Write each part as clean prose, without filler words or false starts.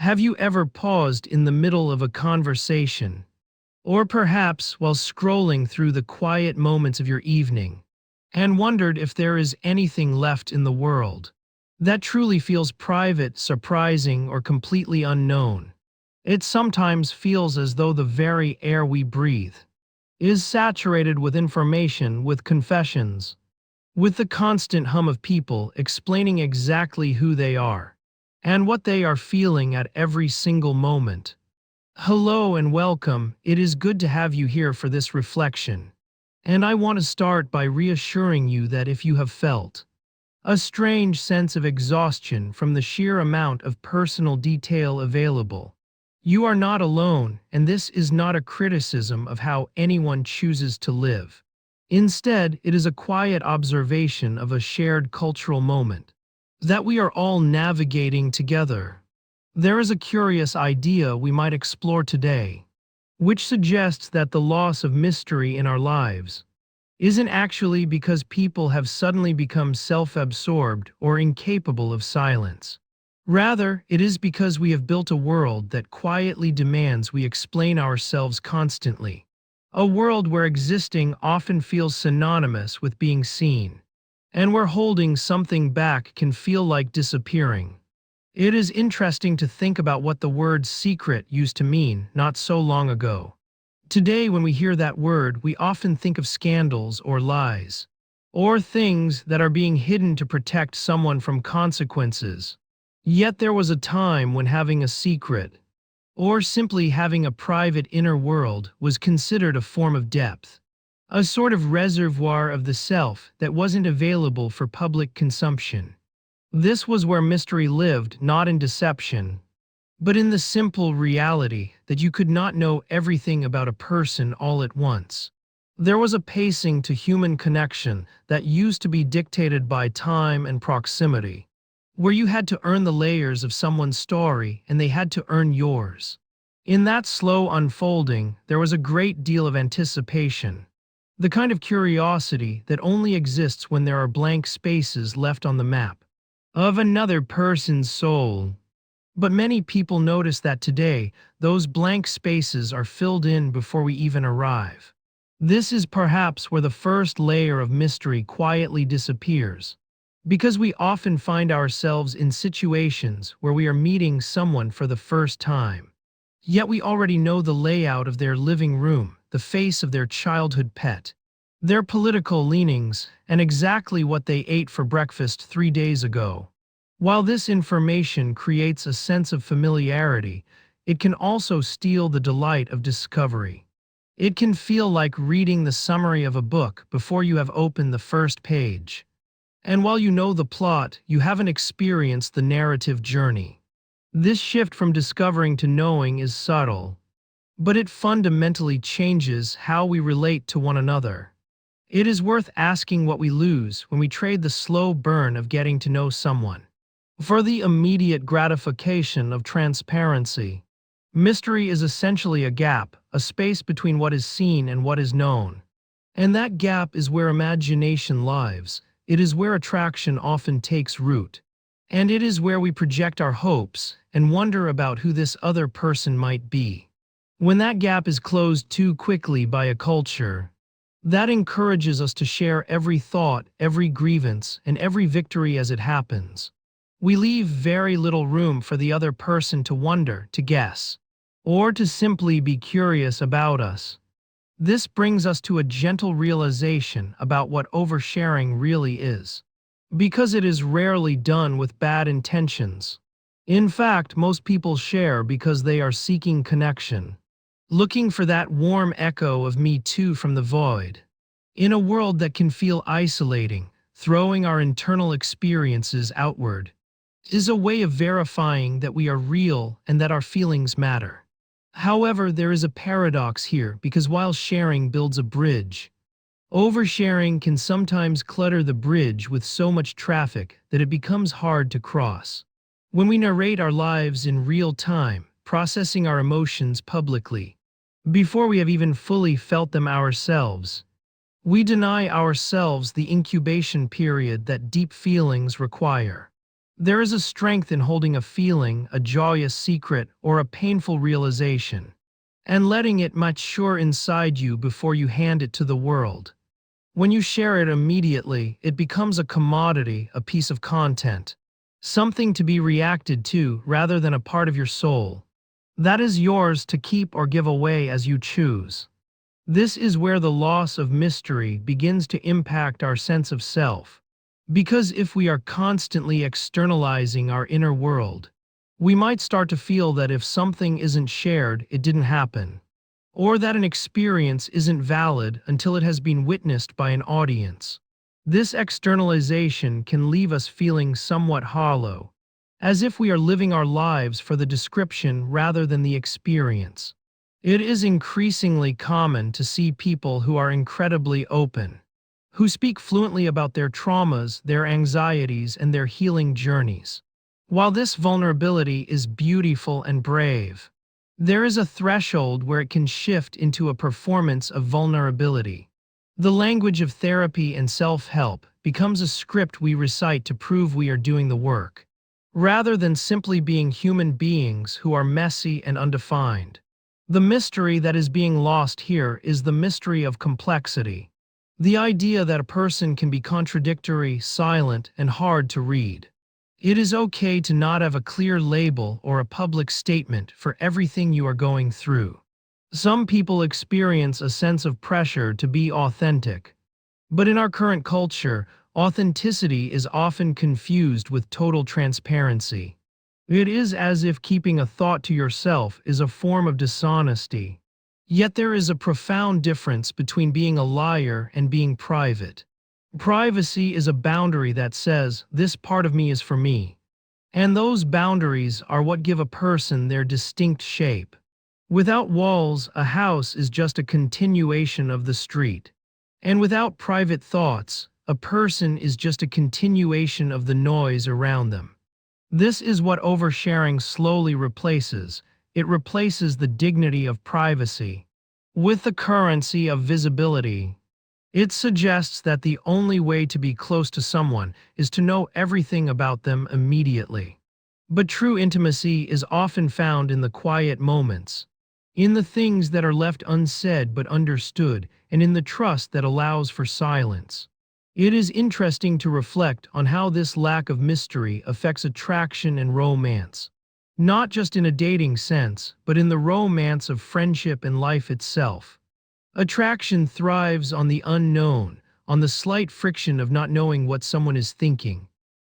Have you ever paused in the middle of a conversation, or perhaps while scrolling through the quiet moments of your evening, and wondered if there is anything left in the world that truly feels private, surprising, or completely unknown? It sometimes feels as though the very air we breathe is saturated with information, with confessions, with the constant hum of people explaining exactly who they are and what they are feeling at every single moment. Hello and welcome. It is good to have you here for this reflection. And I want to start by reassuring you that if you have felt a strange sense of exhaustion from the sheer amount of personal detail available, you are not alone, and this is not a criticism of how anyone chooses to live. Instead, it is a quiet observation of a shared cultural moment that we are all navigating together. There is a curious idea we might explore today, which suggests that the loss of mystery in our lives isn't actually because people have suddenly become self-absorbed or incapable of silence. Rather, it is because we have built a world that quietly demands we explain ourselves constantly. A world where existing often feels synonymous with being seen, and where holding something back can feel like disappearing. It is interesting to think about what the word secret used to mean not so long ago. Today, when we hear that word, we often think of scandals or lies, or things that are being hidden to protect someone from consequences. Yet there was a time when having a secret, or simply having a private inner world, was considered a form of depth, a sort of reservoir of the self that wasn't available for public consumption. This was where mystery lived, not in deception, but in the simple reality that you could not know everything about a person all at once. There was a pacing to human connection that used to be dictated by time and proximity, where you had to earn the layers of someone's story and they had to earn yours. In that slow unfolding, there was a great deal of anticipation, the kind of curiosity that only exists when there are blank spaces left on the map of another person's soul. But many people notice that today, those blank spaces are filled in before we even arrive. This is perhaps where the first layer of mystery quietly disappears, because we often find ourselves in situations where we are meeting someone for the first time. Yet we already know the layout of their living room, the face of their childhood pet, their political leanings, and exactly what they ate for breakfast 3 days ago. While this information creates a sense of familiarity, it can also steal the delight of discovery. It can feel like reading the summary of a book before you have opened the first page. And while you know the plot, you haven't experienced the narrative journey. This shift from discovering to knowing is subtle, but it fundamentally changes how we relate to one another. It is worth asking what we lose when we trade the slow burn of getting to know someone for the immediate gratification of transparency. Mystery is essentially a gap, a space between what is seen and what is known. And that gap is where imagination lives. It is where attraction often takes root. And it is where we project our hopes and wonder about who this other person might be. When that gap is closed too quickly by a culture that encourages us to share every thought, every grievance, and every victory as it happens, we leave very little room for the other person to wonder, to guess, or to simply be curious about us. This brings us to a gentle realization about what oversharing really is, because it is rarely done with bad intentions. In fact, most people share because they are seeking connection, looking for that warm echo of me too from the void. In a world that can feel isolating, throwing our internal experiences outward is a way of verifying that we are real and that our feelings matter. However, there is a paradox here, because while sharing builds a bridge, oversharing can sometimes clutter the bridge with so much traffic that it becomes hard to cross. When we narrate our lives in real time, processing our emotions publicly, before we have even fully felt them ourselves, we deny ourselves the incubation period that deep feelings require. There is a strength in holding a feeling, a joyous secret, or a painful realization, and letting it mature inside you before you hand it to the world. When you share it immediately, it becomes a commodity, a piece of content, something to be reacted to rather than a part of your soul. That is yours to keep or give away as you choose. This is where the loss of mystery begins to impact our sense of self. Because if we are constantly externalizing our inner world, we might start to feel that if something isn't shared, it didn't happen, or that an experience isn't valid until it has been witnessed by an audience. This externalization can leave us feeling somewhat hollow, as if we are living our lives for the description rather than the experience. It is increasingly common to see people who are incredibly open, who speak fluently about their traumas, their anxieties, and their healing journeys. While this vulnerability is beautiful and brave, there is a threshold where it can shift into a performance of vulnerability. The language of therapy and self-help becomes a script we recite to prove we are doing the work, rather than simply being human beings who are messy and undefined. The mystery that is being lost here is the mystery of complexity. The idea that a person can be contradictory, silent, and hard to read. It is okay to not have a clear label or a public statement for everything you are going through. Some people experience a sense of pressure to be authentic. But in our current culture, authenticity is often confused with total transparency. It is as if keeping a thought to yourself is a form of dishonesty. Yet there is a profound difference between being a liar and being private. Privacy is a boundary that says, this part of me is for me. And those boundaries are what give a person their distinct shape. Without walls, a house is just a continuation of the street. And without private thoughts, a person is just a continuation of the noise around them. This is what oversharing slowly replaces. It replaces the dignity of privacy with the currency of visibility. It suggests that the only way to be close to someone is to know everything about them immediately. But true intimacy is often found in the quiet moments, in the things that are left unsaid but understood, and in the trust that allows for silence. It is interesting to reflect on how this lack of mystery affects attraction and romance. Not just in a dating sense, but in the romance of friendship and life itself. Attraction thrives on the unknown, on the slight friction of not knowing what someone is thinking,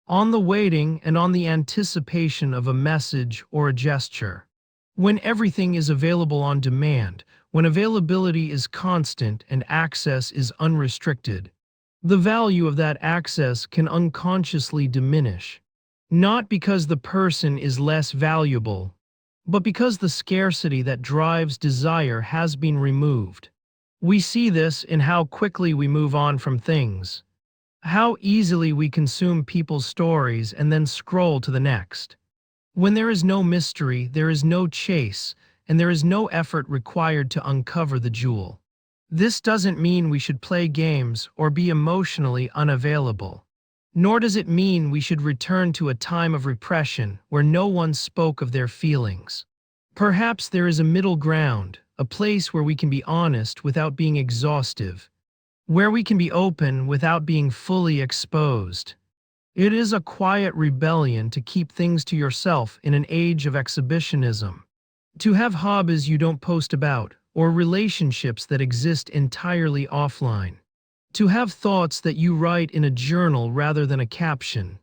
on the waiting and on the anticipation of a message or a gesture. When everything is available on demand, when availability is constant and access is unrestricted, the value of that access can unconsciously diminish. Not because the person is less valuable, but because the scarcity that drives desire has been removed. We see this in how quickly we move on from things, how easily we consume people's stories and then scroll to the next. When there is no mystery, there is no chase, and there is no effort required to uncover the jewel. This doesn't mean we should play games or be emotionally unavailable. Nor does it mean we should return to a time of repression where no one spoke of their feelings. Perhaps there is a middle ground, a place where we can be honest without being exhaustive, where we can be open without being fully exposed. It is a quiet rebellion to keep things to yourself in an age of exhibitionism. To have hobbies you don't post about, or relationships that exist entirely offline. To have thoughts that you write in a journal rather than a caption.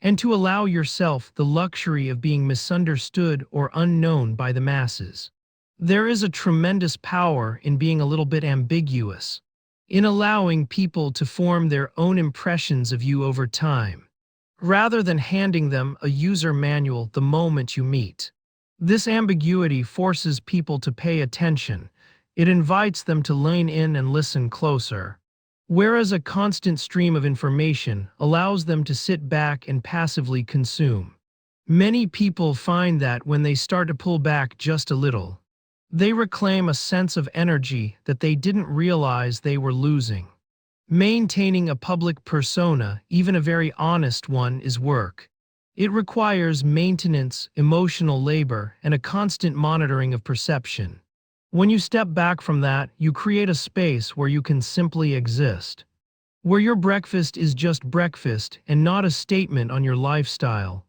And to allow yourself the luxury of being misunderstood or unknown by the masses. There is a tremendous power in being a little bit ambiguous, in allowing people to form their own impressions of you over time, rather than handing them a user manual the moment you meet. This ambiguity forces people to pay attention. It invites them to lean in and listen closer. Whereas a constant stream of information allows them to sit back and passively consume. Many people find that when they start to pull back just a little, they reclaim a sense of energy that they didn't realize they were losing. Maintaining a public persona, even a very honest one, is work. It requires maintenance, emotional labor, and a constant monitoring of perception. When you step back from that, you create a space where you can simply exist. Where your breakfast is just breakfast and not a statement on your lifestyle.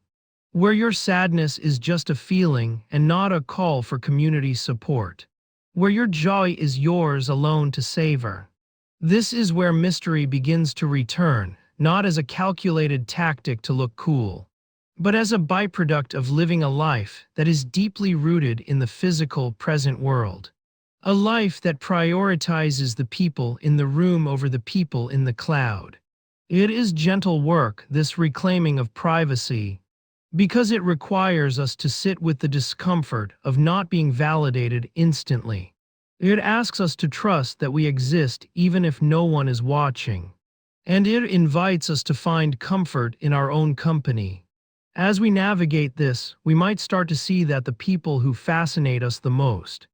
Where your sadness is just a feeling and not a call for community support. Where your joy is yours alone to savor. This is where mystery begins to return, not as a calculated tactic to look cool, but as a byproduct of living a life that is deeply rooted in the physical present world. A life that prioritizes the people in the room over the people in the cloud. It is gentle work, this reclaiming of privacy, because it requires us to sit with the discomfort of not being validated instantly. It asks us to trust that we exist even if no one is watching. And it invites us to find comfort in our own company. As we navigate this, we might start to see that the people who fascinate us the most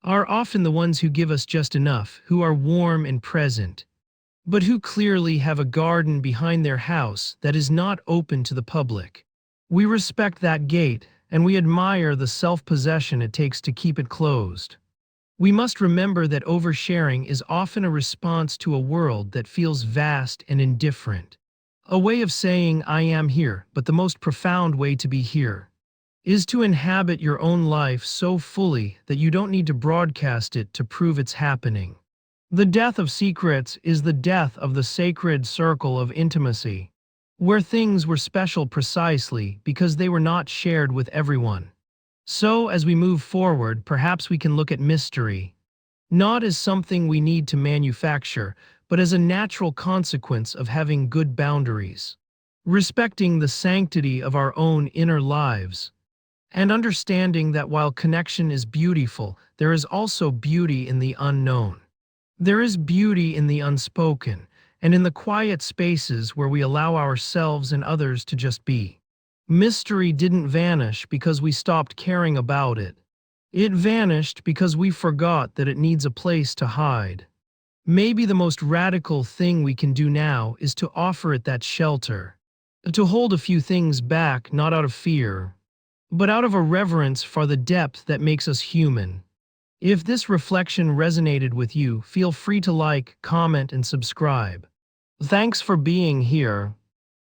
are often the ones who give us just enough, who are warm and present, but who clearly have a garden behind their house that is not open to the public. We respect that gate, and we admire the self-possession it takes to keep it closed. We must remember that oversharing is often a response to a world that feels vast and indifferent. A way of saying, I am here, but the most profound way to be here is to inhabit your own life so fully that you don't need to broadcast it to prove it's happening. The death of secrets is the death of the sacred circle of intimacy, where things were special precisely because they were not shared with everyone. So, as we move forward, perhaps we can look at mystery, not as something we need to manufacture, but as a natural consequence of having good boundaries, respecting the sanctity of our own inner lives, and understanding that while connection is beautiful, there is also beauty in the unknown. There is beauty in the unspoken, and in the quiet spaces where we allow ourselves and others to just be. Mystery didn't vanish because we stopped caring about it. It vanished because we forgot that it needs a place to hide. Maybe the most radical thing we can do now is to offer it that shelter, to hold a few things back not out of fear, but out of a reverence for the depth that makes us human. If this reflection resonated with you, feel free to like, comment, and subscribe. Thanks for being here.